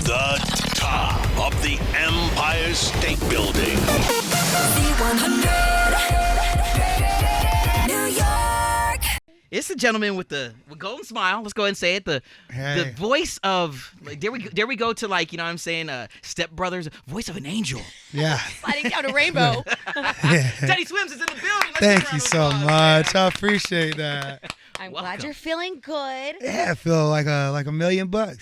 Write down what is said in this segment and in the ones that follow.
The top of the Empire State Building. Z100, New York. It's the gentleman with the golden smile. Let's go ahead and say it. The voice of, like, there we go to, like, you know what I'm saying, Step Brothers, voice of an angel. Yeah. Sliding down a rainbow. Teddy Swims is in the building. Let's Thank give a you round of so applause, much. man. I appreciate that. I'm Welcome. glad you're feeling good. Yeah, I feel like $1 million, man.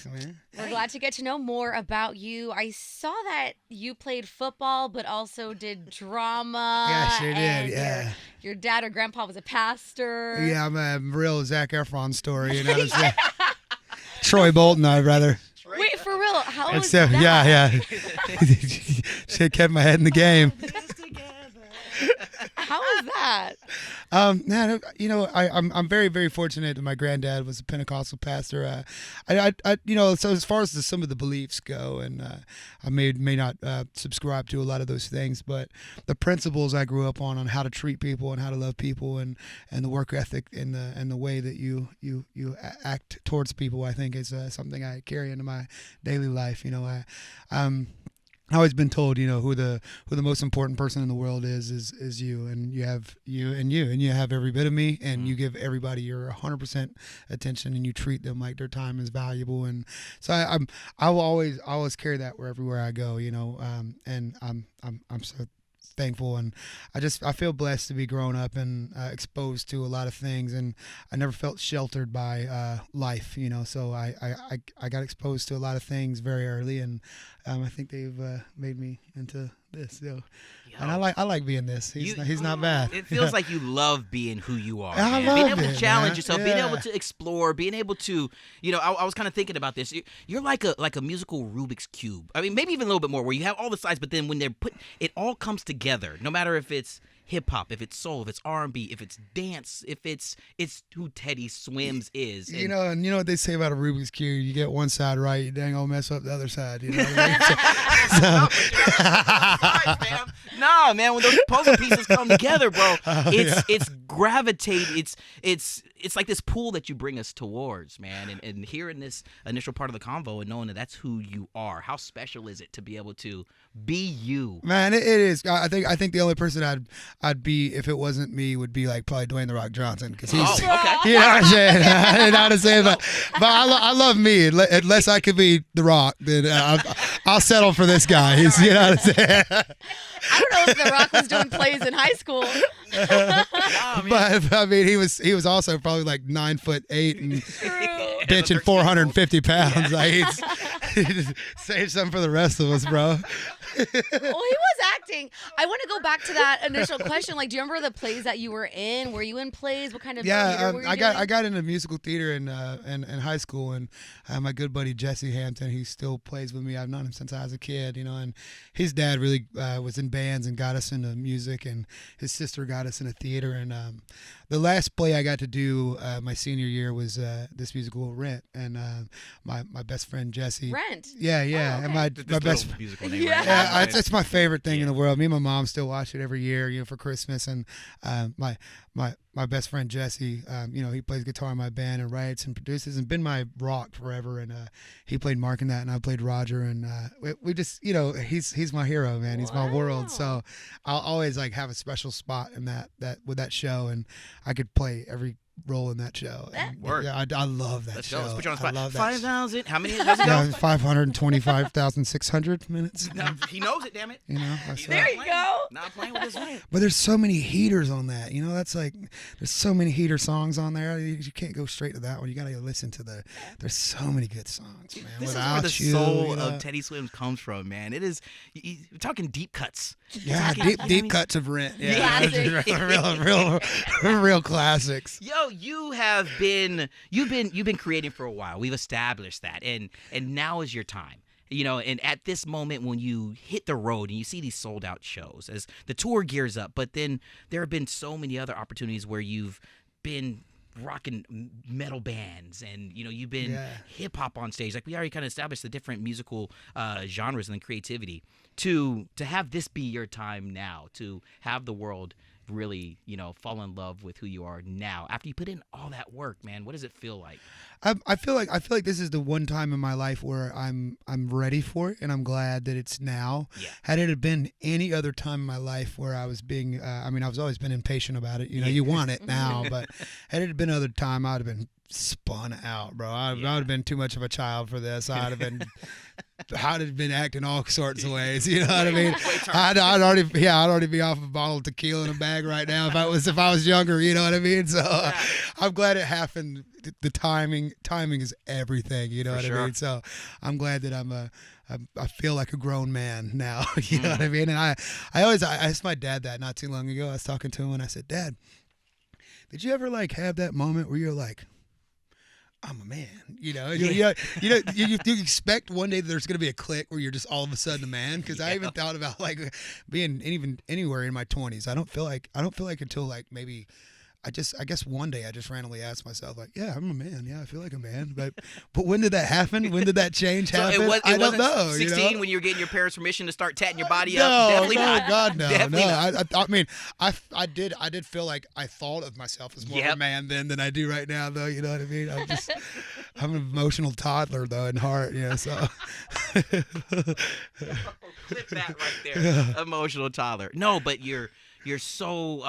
We're glad to get to know more about you. I saw that you played football, but also did drama. Yeah, I sure did, and yeah. Your dad or grandpa was a pastor. Yeah, I'm a real Zac Efron story. You know what I'm saying? Troy Bolton, I'd rather. Wait, for real? How was So, that? yeah. Should have kept my head in the game. How was that? Man, you know, I'm very, very fortunate that my granddad was a Pentecostal pastor. So as far as some of the beliefs go, and I may not subscribe to a lot of those things, but the principles I grew up on how to treat people and how to love people, and the work ethic and the way that you act towards people, I think is something I carry into my daily life. You know, I've always been told, you know, who the most important person in the world is you, and you have you have every bit of me, and you give everybody your 100% attention, and you treat them like their time is valuable, and so I will always carry that everywhere I go, you know, and I'm so thankful, and I feel blessed to be grown up and exposed to a lot of things, and I never felt sheltered by life, you know, so I got exposed to a lot of things very early, and I think they've made me into this, you know. And I like being this. He's not bad. It feels like you love being who you are. I man. love being able it, to challenge man. yourself, being able to explore, being able to, you know, I was kind of thinking about this. You're like a musical Rubik's Cube. I mean, maybe even a little bit more, where you have all the sides, but then when they're put, it all comes together. No matter if it's hip hop, if it's soul, if it's R&B, if it's dance, if it's who Teddy Swims is. You know, and you know what they say about a Rubik's Cube? You get one side right, you dang gonna mess up the other side. You know what I mean? No, man, when those puzzle pieces come together, bro, it's gravitate. It's like this pull that you bring us towards, man. And hearing this initial part of the convo and knowing that that's who you are, how special is it to be able to be you? Man, it is. I think the only person I'd be if it wasn't me would be like probably Dwayne the Rock Johnson, because he's. Okay. You know what I'm saying? I didn't know how to say it, but I love me. Unless I could be the Rock, then I'll settle for this guy. He's, you know what I'm saying? I don't know if The Rock was doing plays in high school. But I mean, he was also probably like 9'8" and benching 450 pounds. Like, he's save something for the rest of us, bro. Well, he was acting. I want to go back to that initial question. Like, do you remember the plays that you were in? Were you in plays? What kind of theater were you I doing? got into musical theater in high school, and my good buddy Jesse Hampton, he still plays with me. I've known him since I was a kid, you know, and his dad really was in bands and got us into music, and his sister got us into theater, and the last play I got to do my senior year was this musical Rent, and my best friend Jesse. Rent. Yeah, Oh, okay. and my best. musical name. Yeah. Right? Yeah, it's my favorite thing in the world. Me and my mom still watch it every year, you know, for Christmas. And my best friend Jesse, you know, he plays guitar in my band and writes and produces, and been my rock forever. And he played Mark in that, and I played Roger. And we just, you know, he's my hero, man. He's my world. So I'll always like have a special spot in that with that show, and I could play every role in that show. And, Word. yeah, I love that Let's show. go. Let's put you on the I spot. love that 5,000. How many? How's it go? 525,600 minutes. No, he knows it. Damn it. You know, that's There you go. Not playing with his name. But there's so many heaters on that. You know, that's like, there's so many heater songs on there. You can't go straight to that one. You got to listen to there's so many good songs, man. This Without is you, where the soul you know? of Teddy Swims comes from, man. It is, we're talking deep cuts. Yeah, deep cuts of Rent. Yeah, Classic. real classics. Yo, you've been creating for a while. We've established that, and now is your time. You know, and at this moment when you hit the road and you see these sold out shows as the tour gears up, but then there have been so many other opportunities where you've been rocking metal bands, and you know, you've been hip hop on stage. Like, we already kind of established the different musical genres and the creativity. To have this be your time now, to have the world really, fall in love with who you are now after you put in all that work, man? What does it feel like? I feel like this is the one time in my life where I'm ready for it, and I'm glad that it's now. Yeah. Had it been any other time in my life where I was being, I was always been impatient about it. You want it now, but had it been another time, I'd have been spun out, bro. I would have been too much of a child for this. I'd have been acting all sorts of ways. You know what I mean? I'd already be off a bottle of tequila in a bag right now if I was younger. You know what I mean? So I'm glad it happened. The timing is everything. You know what I mean? So I'm glad that I feel like a grown man now. You know what I mean? And I asked my dad that not too long ago. I was talking to him and I said, Dad, did you ever have that moment where you're like, I'm a man, you expect one day that there's going to be a click where you're just all of a sudden a man. Cause I even thought about being even anywhere in my 20s. I don't feel like until maybe I guess one day I just randomly asked myself yeah, I'm a man. Yeah, I feel like a man. But when did that happen? When did that change happen? I don't know. 16 when you were getting your parents' permission to start tatting your body up? Definitely not. God, no. Definitely not. I did feel like I thought of myself as more of a man then than I do right now, though. You know what I mean? I'm an emotional toddler though in heart. So. Clip that right there. Emotional toddler. No, but you're so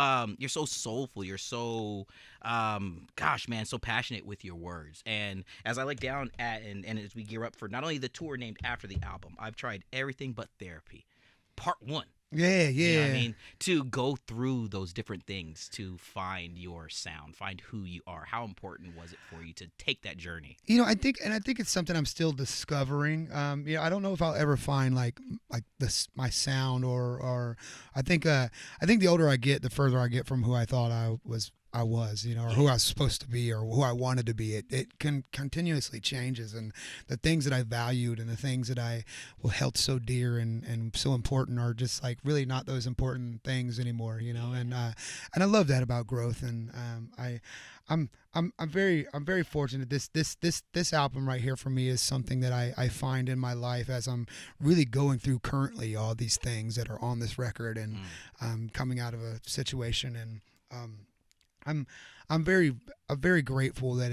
soulful. You're so so passionate with your words. And as I look down at and as we gear up for not only the tour named after the album, I've tried everything but therapy. Part 1. Yeah. You know what I mean? To go through those different things to find your sound, find who you are. How important was it for you to take that journey? I think it's something I'm still discovering. I don't know if I'll ever find like my sound or I think the older I get, the further I get from who I thought I was, or who I was supposed to be or who I wanted to be. It can continuously changes, and the things that I valued and the things that I held so dear and so important are just really not those important things anymore, and I love that about growth. And I'm very fortunate. This album right here for me is something that I find in my life as I'm really going through currently all these things that are on this record, and coming out of a situation, and I'm very grateful that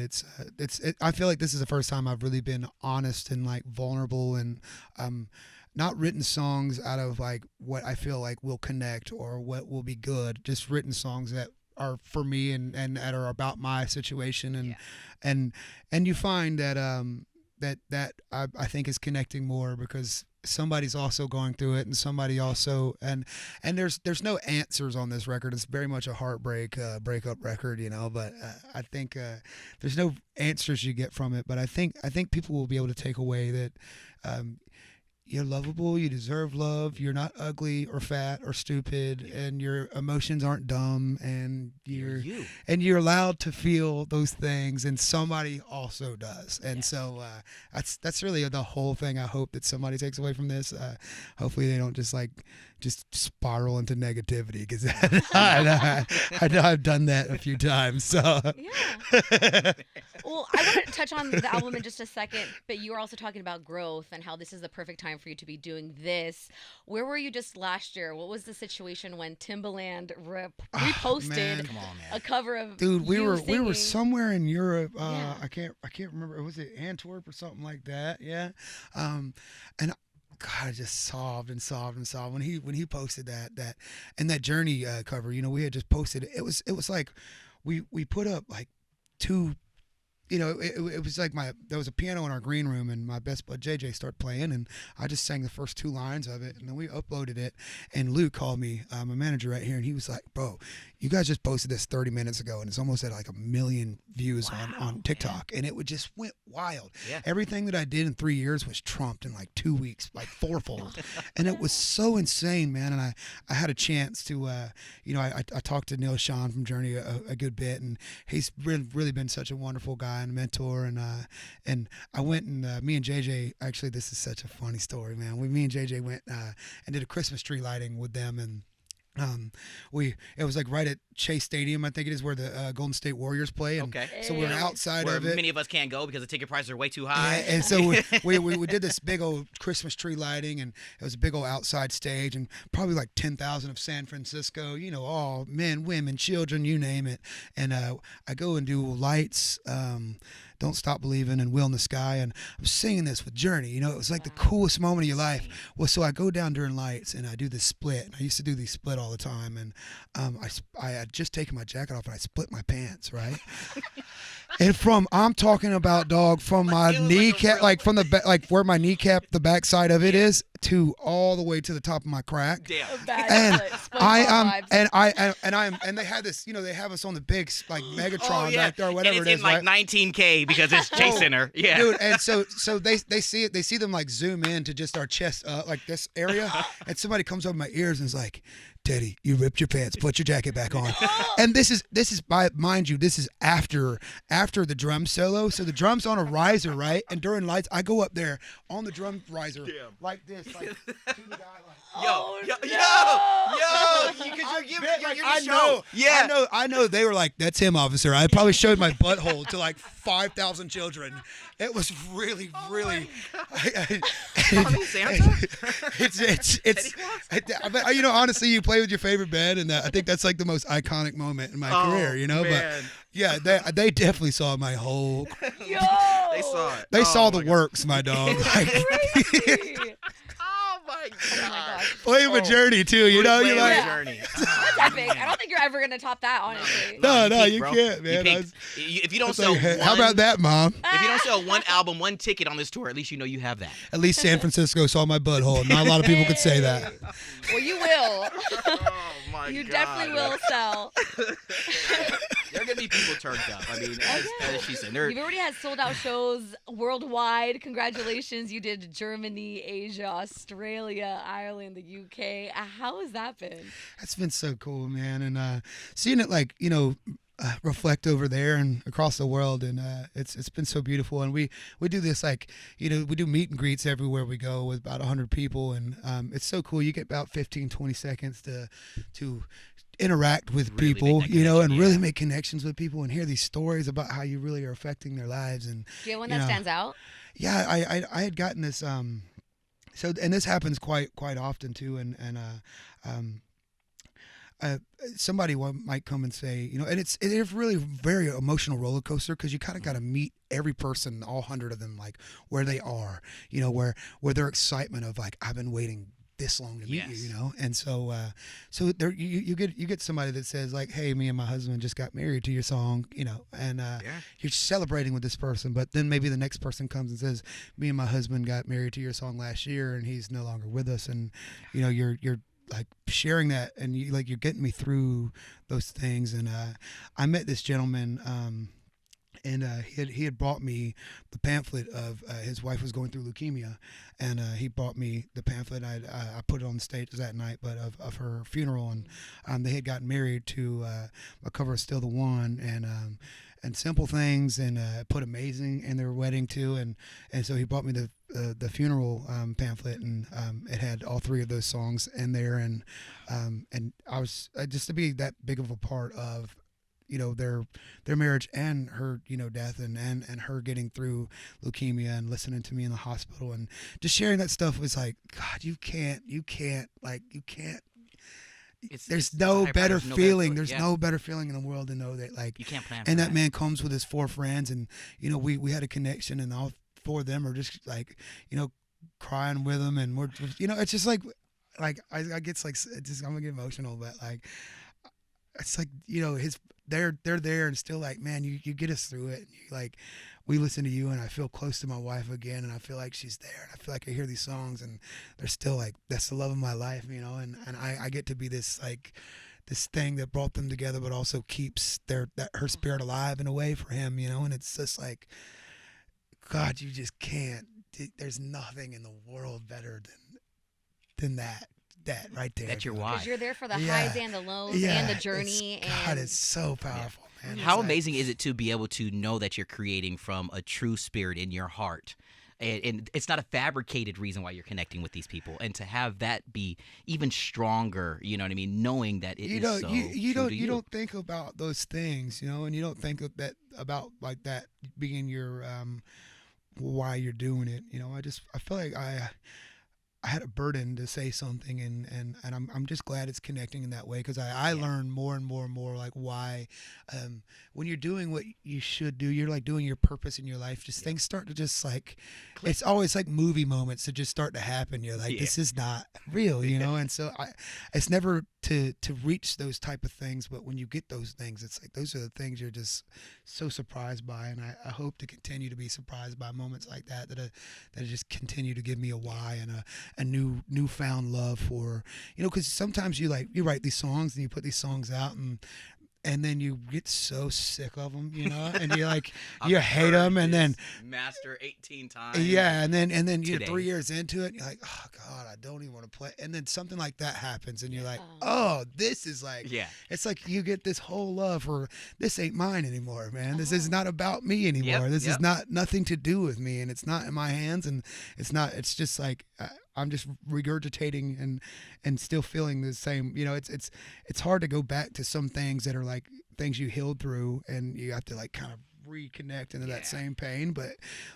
I feel like this is the first time I've really been honest and vulnerable, and not written songs out of what I feel like will connect or what will be good, just written songs that are for me and that are about my situation, and you find that I think is connecting more because somebody's also going through it, and somebody also and there's no answers on this record. It's very much a breakup record, but I think there's no answers you get from it, but I think people will be able to take away that you're lovable, you deserve love, you're not ugly or fat or stupid, and your emotions aren't dumb, and you're allowed to feel those things, and somebody also does. And so that's really the whole thing I hope that somebody takes away from this. Hopefully they don't just spiral into negativity, because I know I've done that a few times. So Well, I want to touch on the album in just a second, but you were also talking about growth and how this is the perfect time for you to be doing this. Where were you just last year? What was the situation when Timbaland reposted a cover of we were singing? somewhere in Europe. I can't remember. Was it Antwerp or something like that? Yeah. And God, I just sobbed and sobbed and sobbed when he posted that and that Journey cover. We had just posted it. It was like we put up two. It was there was a piano in our green room, and my best bud JJ started playing, and I just sang the first 2 lines of it, and then we uploaded it. And Luke called me, my manager right here, and he was like, "Bro, you guys just posted this 30 minutes ago, and it's almost at 1 million views on TikTok," and it just went wild. Yeah. Everything that I did in 3 years was trumped in 2 weeks, fourfold, and it was so insane, man. And I had a chance to, I talked to Neil Sean from Journey a good bit, and he's really been such a wonderful guy and mentor, and I went and me and JJ, actually this is such a funny story, man. Me and JJ went and did a Christmas tree lighting with them, and It was like right at Chase Stadium, I think it is, where the Golden State Warriors play. And Okay. so we're outside Where of it. many of us can't go because the ticket prices are way too high. And so we did this big old Christmas tree lighting, and it was a big old outside stage, and probably like 10,000 of San Francisco, all men, women, children, you name it. And I go and do lights, Don't Stop Believing, and Wheel in the Sky, and I was singing this with Journey. It was like the coolest moment of your life. Well, so I go down during lights, and I do this split. And I used to do these split all the time, and I had just taken my jacket off, and I split my pants, right? And I'm talking about, dog, from my kneecap, from the back, where my kneecap, the back side of it is, to all the way to the top of my crack. Damn. And and they had this, they have us on the big Megatron back there, or whatever and it it's is, in right? 19K because it's Chase Center. Yeah. Dude, and so they see it, they see them zoom in to just our chest, this area, and somebody comes over my ears and is like, Teddy, you ripped your pants. Put your jacket back on. And this is mind you, this is after the drum solo. So the drum's on a riser, right? And during lights, I go up there on the drum riser like this, to the guy, because you're giving I know they were like, that's him, officer. I probably showed my butthole to 5,000 children. It was really. Santa? Honestly, you play with your favorite band, and I think that's the most iconic moment in my career, man. But yeah, they definitely saw my whole. Yo! They saw it. They saw the works, my dog. Crazy. Oh my gosh. Play with Journey too, you're like. Journey. That's epic. I don't think you're ever gonna top that, honestly. No, you bro. can't, man. If you don't sell how about that, Mom? If you don't sell one album, one ticket on this tour, at least you have that. At least San Francisco saw my butthole. Not a lot of people could say that. Well, you will. Oh my You God. definitely will sell. There are gonna be people turned up. I mean, as she said, You've already had sold out shows worldwide. Congratulations. You did Germany, Asia, Australia, Ireland, the UK. How has that been? That's been so cool, man. And seeing it reflect over there and across the world, and it's been so beautiful. And we do this we do meet and greets everywhere we go with about 100 people, and it's so cool. You get about 15-20 seconds to interact with Really people, make that and connection, really make connections with people and hear these stories about how you really are affecting their lives. And Do you have one that stands out? yeah, I had gotten this so, and this happens quite often too, and somebody might come and say, and it's really a very emotional roller coaster, because you kind of got to meet every person, all 100 of them, where they are, where their excitement of I've been waiting this long to meet you, and so there you get somebody that says hey, me and my husband just got married to your song, and you're celebrating with this person, but then maybe the next person comes and says, me and my husband got married to your song last year, and he's no longer with us, and you're sharing that, and you're getting me through those things. And I met this gentleman, and he had brought me the pamphlet of his wife was going through leukemia, and he brought me the pamphlet. I put it on the stage that night, but of her funeral, and they had gotten married to a cover of Still the One, and Simple Things, and put Amazing in their wedding too, and so he brought me the funeral pamphlet, and it had all 3 of those songs in there, and I was just to be that big of a part of their marriage and her death, and her getting through leukemia, and listening to me in the hospital, and just sharing that stuff was God, you can't there's no better feeling. There's no better feeling in the world to know that you can't plan. And that man comes with his 4 friends, and we had a connection, and all 4 of them are just crying with him, and we're it's just I get I'm gonna get emotional, but it's they're there, and still man, you get us through it. You, we listen to you, and I feel close to my wife again, and I feel like she's there, and I feel like I hear these songs, and they're still that's the love of my life, and I get to be this this thing that brought them together, but also keeps her spirit alive in a way for him, and it's just God, you just can't. There's nothing in the world better than that right there. That's your Because why. you're there for the highs and the lows and the journey. God, it's so powerful, man. How amazing is it to be able to know that you're creating from a true spirit in your heart, and it's not a fabricated reason why you're connecting with these people, and to have that be even stronger, you know what I mean, knowing that it is so you don't think about those things, and you don't think of that about like that being your why you're doing it. I feel like I had a burden to say something, and I'm just glad it's connecting in that way, because I learn more and more and more like why when you're doing what you should do, you're like doing your purpose in your life, just things start to just like click. It's always like movie moments that just start to happen. You're like, this is not real, and so it's never to reach those type of things, but when you get those things, it's like those are the things you're just so surprised by, and I hope to continue to be surprised by moments like that just continue to give me a why and a newfound love for, because sometimes you write these songs and you put these songs out, and then you get so sick of them, and you like you hate them, and then master 18 times. Yeah, and then you're Today. 3 years into it, and you're like, oh God, I don't even want to play. And then something like that happens, and you're like, oh, this is like, it's like you get this whole love for this ain't mine anymore, man. This is not about me anymore. This is nothing to do with me, and it's not in my hands, and it's just like I'm just regurgitating and still feeling the same. It's hard to go back to some things that are like things you healed through, and you have to like kind of reconnect into that same pain. But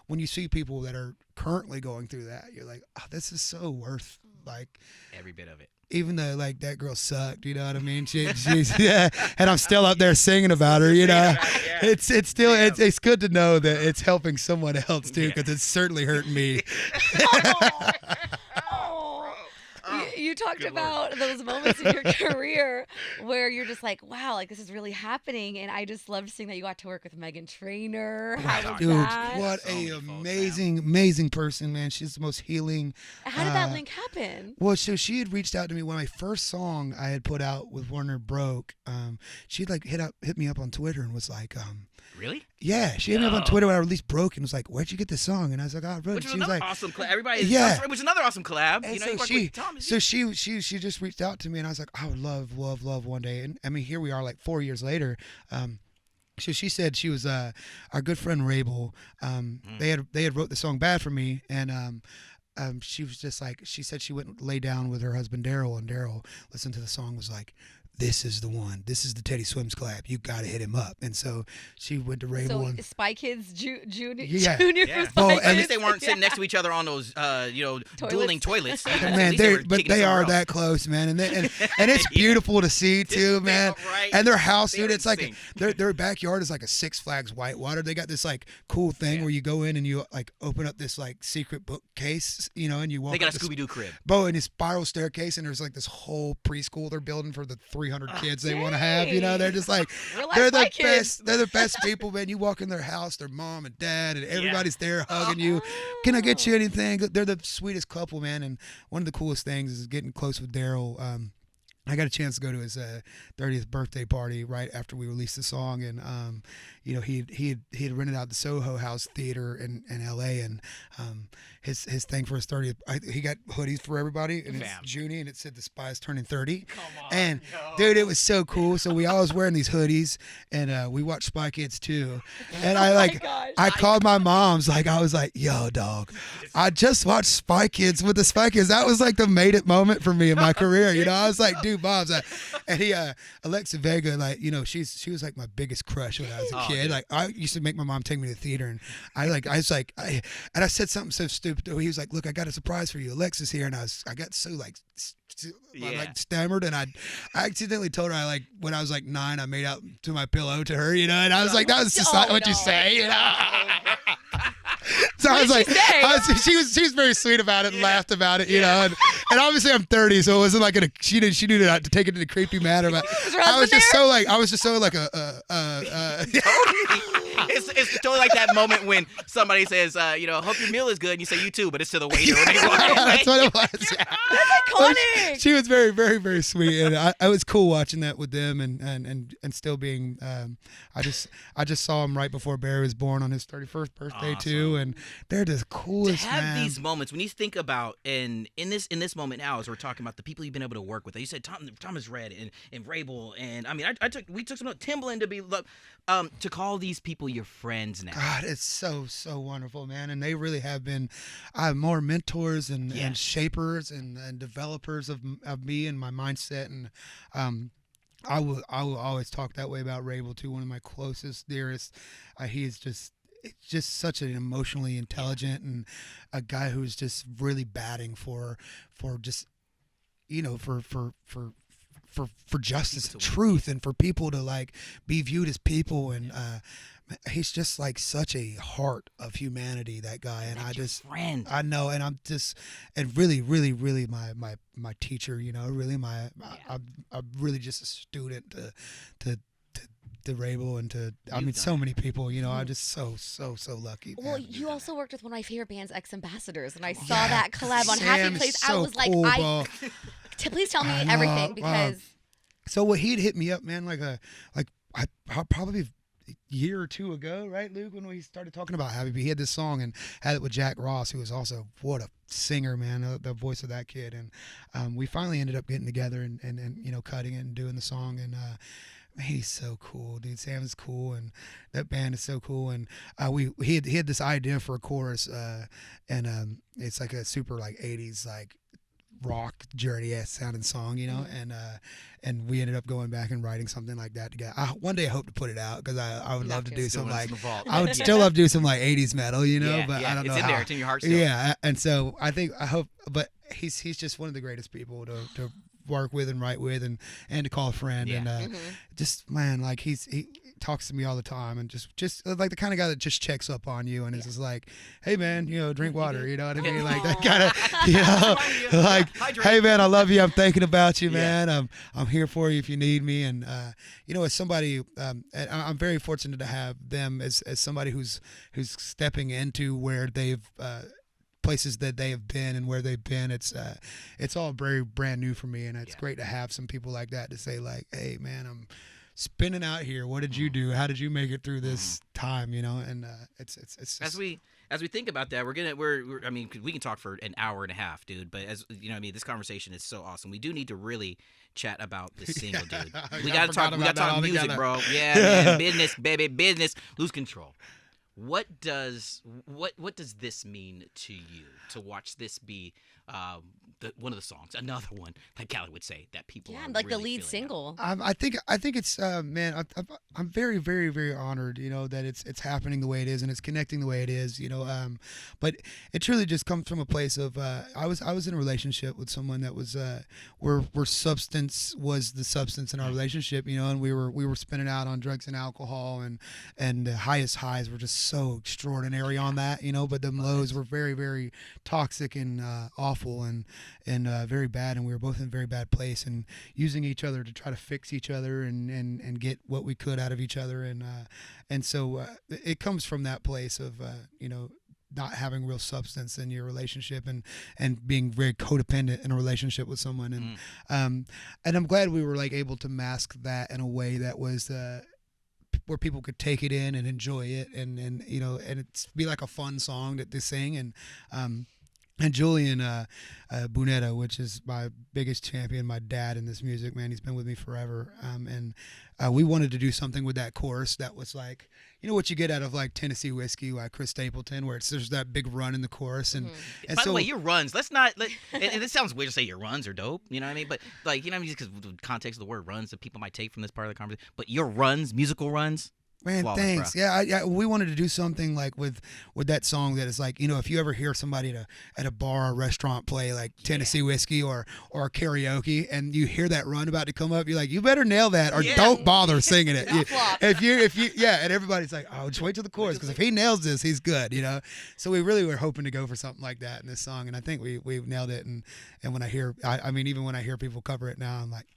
when you see people that are currently going through that, you're like, oh, this is so worth like every bit of it. Even though like that girl sucked, you know what I mean? She's and I'm still up there singing about her, It's still it's good to know that it's helping someone else too, because it's certainly hurting me. You talked about those moments in your career where you're just like, wow, like this is really happening, and I just loved seeing that you got to work with Meghan Trainor. How was Dude, that? what a amazing person, man. She's the most healing. How did that link happen? Well, so she had reached out to me when my first song I had put out with Warner broke. She'd like hit me up on Twitter and was like, really? Yeah, she hit me up on Twitter when I released "Broke" and was like, "Where'd you get this song?" And I was like, "Oh, I wrote it." Which was She was another like, awesome collab. Everybody, which was another awesome collab. And You know, so you worked she, with Tom. so she just reached out to me, and I was like, I would love one day. And I mean, here we are, like 4 years later. So she said she was our good friend Rabel. They had wrote the song "Bad for Me," and she was just like, she said she went and lay down with her husband Daryl, and Daryl listened to the song, was like, this is the one. This is the Teddy Swims collab. You got to hit him up. And so she went to Rabel. So and Spy Kids junior Yeah. for Spy Well, Kids. At least they weren't sitting next to each other on those, dueling toilets. Man, But they are that close, man, and it's beautiful to see too, man. Right. And their house, dude, They're it's like in their backyard is like a Six Flags whitewater. They got this like cool thing where you go in and you like open up this like secret bookcase, and you walk. They got up a Scooby Doo crib. and a spiral staircase, and there's like this whole preschool they're building for the 300 kids they want to have. They're just like they're the best. They're the best people, man. You walk in their house, their mom and dad, and everybody's there hugging you. Can I get you anything? They're the sweetest couple, man. And one of the coolest things is getting close with Daryl. I got a chance to go to his 30th birthday party right after we released the song, and he had rented out the Soho House Theater in LA, and his thing for his 30th, he got hoodies for everybody, and it's Junie, and it said the Spy's turning 30. Come on, and dude, it was so cool. So we all was wearing these hoodies, and we watched Spy Kids too. And I called my mom's, like I was like, yo, dog, I just watched Spy Kids with the Spy Kids. That was like the made it moment for me in my career. I was like, dude, mom's and Alexa Vega, like, she was like my biggest crush when I was a kid. Dude. Like I used to make my mom take me to the theater, and I said something so stupid. He was like, look, I got a surprise for you. Alexa's here, and I got so like stammered, and I accidentally told her when I was like 9, I made out to my pillow to her, and I was like, that was just not what you say, So I was like, she was very sweet about it and laughed about it, and obviously I'm 30, so it wasn't like she knew not to take it in a creepy manner, but I was just so like It's totally like that moment when somebody says, hope your meal is good, and you say you too, but it's to the waiter. That's what it was. Yeah. That's iconic. She was very, very, very sweet, and I was cool watching that with them, and still being. I just saw him right before Barry was born on his 31st birthday too, and they're the coolest. To have man. these moments when you think about, and in this moment now, as we're talking about the people you've been able to work with, you said Thomas Red and Rabel, and I mean we took some Timbaland to be to call these people people your friends now. God, it's so wonderful, man, and they really have been more mentors and shapers and developers of me and my mindset, and I will always talk that way about Rabel too. One of my closest, dearest. He is just such an emotionally intelligent and a guy who's just really batting for just for justice and truth, and for people to like be viewed as people, and he's just like such a heart of humanity, that guy. And friend. I know, and I'm just, and really my teacher, really I'm really just a student to Rabel and to so many people, I'm just so lucky. Well, you also worked with one of my favorite bands, Ex Ambassadors, and I saw that collab on Sam Happy Place. is so I was like, cool, please tell me everything, because so what, he'd hit me up, man, probably a year or two ago, right, Luke, when we started talking about Happy. He had this song and had it with Jack Ross, who was also, what a singer, man, the voice of that kid. And we finally ended up getting together and cutting it and doing the song. And he's so cool, dude. Sam is cool, and that band is so cool. And he had this idea for a chorus, and it's like a super like 80s like rock Journey-esque sounding song, and we ended up going back and writing something like that together. One day I hope to put it out, because I would love to do some like, I would still love to do some like 80s metal, but I don't know it's in how. there. It's in your heart still. Yeah, and so I hope, but he's just one of the greatest people to work with and write with and to call a friend. And just, man, like he talks to me all the time, and just like the kind of guy that just checks up on you and is just like, hey man, drink water, you know what I mean? Like that kind of, like, hey man, I love you, I'm thinking about you, man. I'm here for you if you need me. And as somebody, I'm very fortunate to have them as somebody who's stepping into where they've places that they have been and where they've been. It's all very brand new for me, and it's great to have some people like that to say like, hey man, I'm spinning out here. What did you do? How did you make it through this time? And it's just, as we think about that, we're I mean, we can talk for an hour and a half, dude. But as you know, I mean, this conversation is so awesome. We do need to really chat about this single, dude. We gotta talk. We gotta talk music, bro. Yeah, man, business, baby, business. Lose control. What does this mean to you to watch this be one of the songs, another one, like Callie would say, that people are like really the lead feeling single? I think it's man, I'm very very very honored, that it's happening the way it is and it's connecting the way it is, but it truly just comes from a place of I was in a relationship with someone that was where substance was the substance in our relationship, and we were spinning out on drugs and alcohol, and the highest highs were just so extraordinary on that, but the lows were very very toxic and awful and very bad, and we were both in a very bad place, and using each other to try to fix each other and get what we could out of each other, and so it comes from that place of not having real substance in your relationship and being very codependent in a relationship with someone, and I'm glad we were like able to mask that in a way that was where people could take it in and enjoy it, and it's be like a fun song to sing. And Julian Bunetta, which is my biggest champion, my dad in this music, man, he's been with me forever. And we wanted to do something with that chorus that was like, what you get out of like Tennessee Whiskey, like Chris Stapleton, where there's that big run in the chorus. And by the way, your runs, and it sounds weird to say your runs are dope, you know what I mean? But like, because the context of the word runs that people might take from this part of the conversation, but your runs, musical runs, man, flawless, thanks. bro. Yeah, we wanted to do something like with that song that is like, if you ever hear somebody at a bar or restaurant play like Tennessee Whiskey or karaoke, and you hear that run about to come up, you're like, you better nail that or don't bother singing it. If you and everybody's like, oh, just wait till the chorus, because if he nails this, he's good, So we really were hoping to go for something like that in this song, and I think we've nailed it. And when I hear, I mean, even when I hear people cover it now, I'm like,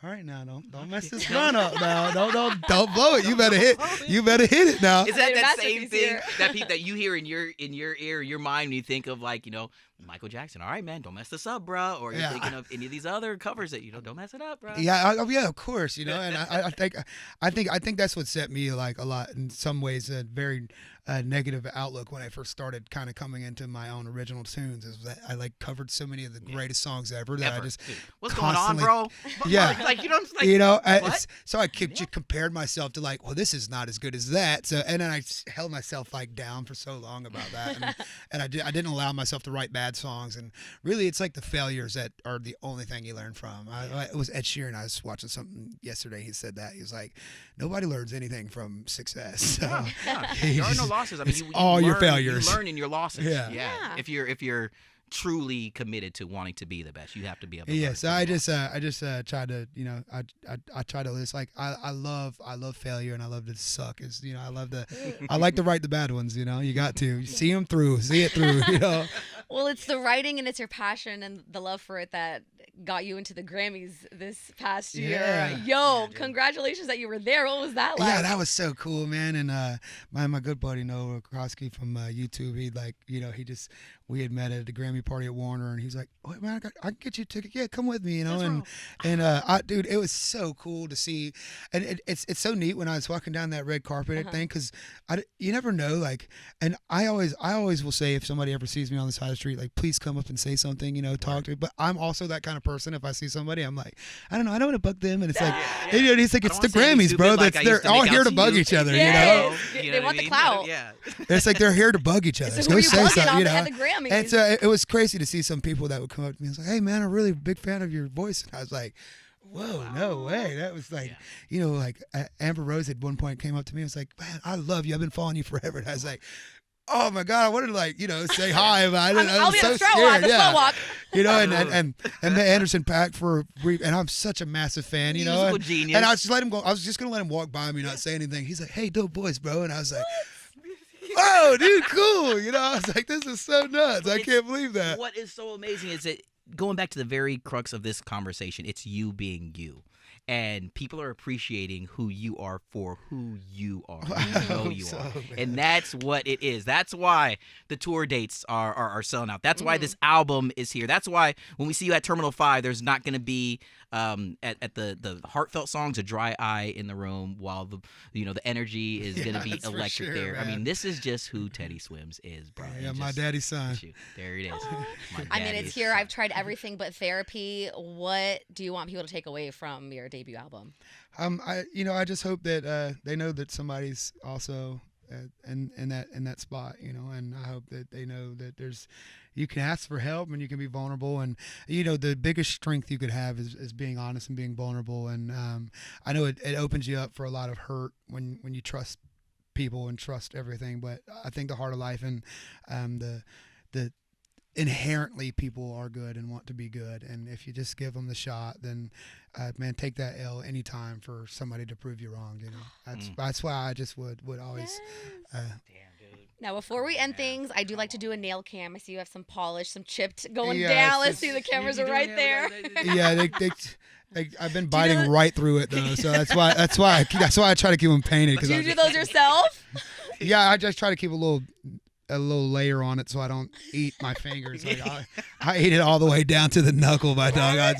all right, now don't mess this run up now. Don't blow it. You better hit it now. Is that same thing that you hear in your ear, your mind, when you think of like, Michael Jackson? All right, man, don't mess this up, bro. Or you're thinking of any of these other covers that don't mess it up, bro. Yeah, of course, and I think that's what set me like a lot in some ways a very negative outlook when I first started kind of coming into my own original tunes, is that I like covered so many of the greatest songs ever that I just what's going on, bro? Yeah, like, you know, I'm just like, You know, what? so I just compared myself to like, well, this is not as good as that. So, and then I held myself like down for so long about that, and I didn't allow myself to write bad songs. And really, it's like the failures that are the only thing you learn from. It was Ed Sheeran. I was watching something yesterday. He said that he was like, nobody learns anything from success. So Yeah. There are no losses. I mean, you all your learn- failures. You learn in your losses. Yeah. Yeah. If you're truly committed to wanting to be the best, you have to be able to Yeah, learn so from I your just losses. try to, you know, I try to list like I love failure, and I love to suck. Is, you know, I like to write the bad ones. You know, you got to see them through, see it through. You know. Well, it's the writing and it's your passion and the love for it that got you into the Grammys this past year. Yeah. Yo, congratulations that you were there. What was that like? Yeah, that was so cool, man. And my good buddy Noah Krosky from YouTube, he like, you know, we had met at the Grammy party at Warner, and he's like, "Wait, man, I can get you a ticket. Yeah, come with me, you know." Dude, it was so cool to see, and it's so neat when I was walking down that red carpet thing, because you never know, like, and I always will say, if somebody ever sees me on the side of the street, like, please come up and say something, you know, talk to me. But I'm also that kind of person. If I see somebody, I'm like, I don't know, I don't want to bug them, and it's like, you know, he's like, I it's don't the wanna say anything Grammys, bro. stupid like I used They're to all make here out to to bug you. each other, Yes. you know. They want the clout. Yeah. It's like they're here to bug each other. So So who go you say bugging something, on you know. at the Grammys? And so it was crazy to see some people that would come up to me and was like, "Hey, man, I'm really a big fan of your voice." And I was like, "Whoa, no way!" That was like, you know, like Amber Rose at one point came up to me and was like, "Man, I love you. I've been following you forever." And I was like, "Oh my God, I wanted to, like, you know, say hi, but I I'll was be so the slow scared." walk, the slow walk. You know, and the Anderson Paak and I'm such a massive fan, you know. Musical genius. And I was just let him go. I was just gonna let him walk by me, not say anything. He's like, "Hey, dope boys, bro," and I was like, "Oh, dude, cool." You know, I was like, "This is so nuts. I can't believe that." What is so amazing is that, going back to the very crux of this conversation, it's you being you. And people are appreciating who you are for who you are, who you know you so, are. man. And that's what it is. That's why the tour dates are selling out. That's why this album is here. That's why when we see you at Terminal 5, there's not going to be at the heartfelt songs, a dry eye in the room, while the energy is going to be that's for electric sure, there. I man. mean, this is just who Teddy Swims is, bro. Yeah, And my just- daddy's son. shoot, there it is. My I mean, daddy's it's here. son. I've tried everything but therapy. What do you want people to take away from your debut album? I just hope that they know that somebody's also in that spot, you know, and I hope that they know that you can ask for help and you can be vulnerable, and you know the biggest strength you could have is being honest and being vulnerable, and I know it opens you up for a lot of hurt when you trust people and trust everything, but I think the heart of life and the inherently people are good and want to be good, and if you just give them the shot, then man, take that L anytime for somebody to prove you wrong, you know. That's why I just would always Damn, dude. Now, before we end things, I do like to do a nail cam. I see you have some polish, some chipped going Yeah, down. it's Let's see, the cameras are right there. yeah, I've been biting right through it though, so that's why I try to keep them painted. Do you do those yourself? Yeah, I just try to keep a little layer on it so I don't eat my fingers. Like I eat it all the way down to the knuckle, my dog. I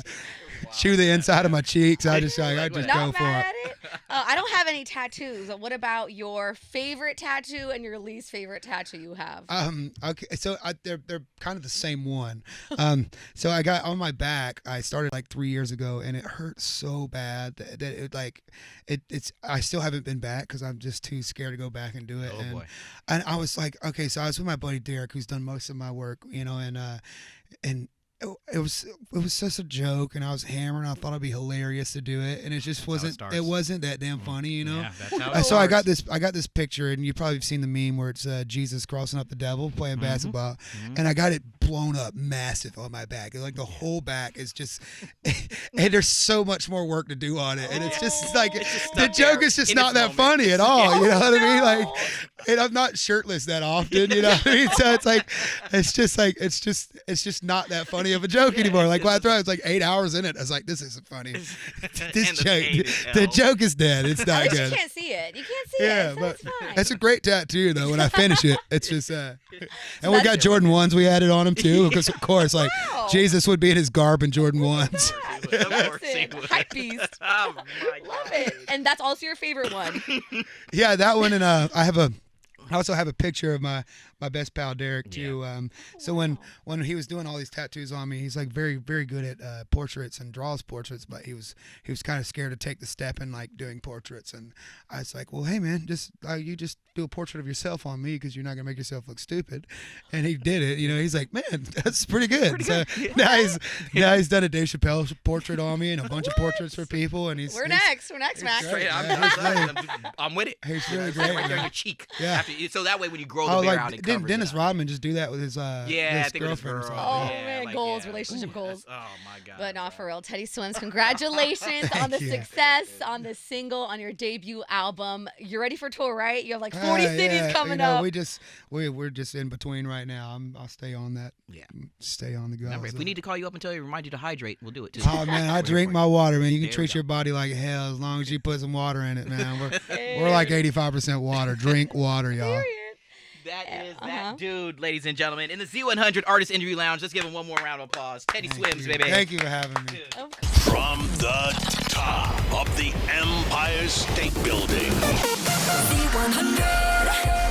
chew the inside of my cheeks. I just go Not for mad it. at it. I don't have any tattoos. What about your favorite tattoo and your least favorite tattoo you have? Okay, so they're kind of the same one. So I got on my back. I started like 3 years ago, and it hurt so bad that it's. I still haven't been back because I'm just too scared to go back and do it. Oh, boy. And I was like, okay, so I was with my buddy Derek, who's done most of my work, you know, and it was such a joke, and I was hammered. I thought it'd be hilarious to do it, and it just wasn't. starts. It wasn't that damn funny, you know. Yeah, that's how it So I got starts. this picture, and you probably have seen the meme where it's Jesus crossing up the devil playing Mm-hmm. basketball, and I got it blown up massive on my back. Like the whole back is just, and there's so much more work to do on it, and it's just like just the stuck joke there is just in not its that moment. funny at all. You know what I mean? no. Like, and I'm not shirtless that often. You know what I mean? So it's like, it's just not that funny of a joke anymore. Like when I thought I was like 8 hours in it, I was like, this isn't funny. This And the pain joke, is the hell. joke is dead. It's At not least good. you can't see it. You can't see Yeah, it, so but it's fine. that's a great tattoo though. When I finish it, it's just and we that's- got Jordan 1s we added on him too, because of course, like Wow. Jesus would be in his garb in Jordan 1s. Of course he Listen, would. hype beast. Oh my Love God. it. And that's also your favorite one. Yeah, that one, and I also have a picture of my my best pal Derek too. So when he was doing all these tattoos on me, he's like very very good at portraits and draws portraits, but he was kind of scared to take the step in like doing portraits. And I was like, well, hey man, you just do a portrait of yourself on me because you're not gonna make yourself look stupid. And he did it. He's like, man, that's pretty good. So now he's done a Dave Chappelle portrait on me and a bunch of portraits for people. And we're next, Max. Great. I'm with it. He's really great. Right there on your cheek. Yeah. So that way when you grow the beard out, it didn't covers Dennis it up. Rodman just do that with his I his think it was girlfriend? girl. Oh Yeah, man, like, goals, yeah. relationship goals. Oh my god. But not for real. Teddy Swims, congratulations on the success, on the single, on your debut album. You're ready for tour, right? You have like 40 cities coming up. We're just in between right now. I'll stay on that. Yeah. Stay on the go. Remember, if we need to call you up and remind you to hydrate, we'll do it too. Oh man, I drink my water, man. You can There we treat go. your body like hell as long as you put some water in it, man. We're like 85% water. Drink water, y'all. Period. That is Uh-huh. that dude, ladies and gentlemen, in the Z100 Artist Interview Lounge. Let's give him one more round of applause. Teddy Swims, baby. Thank you for having me. From the top of the Empire State Building. Z100.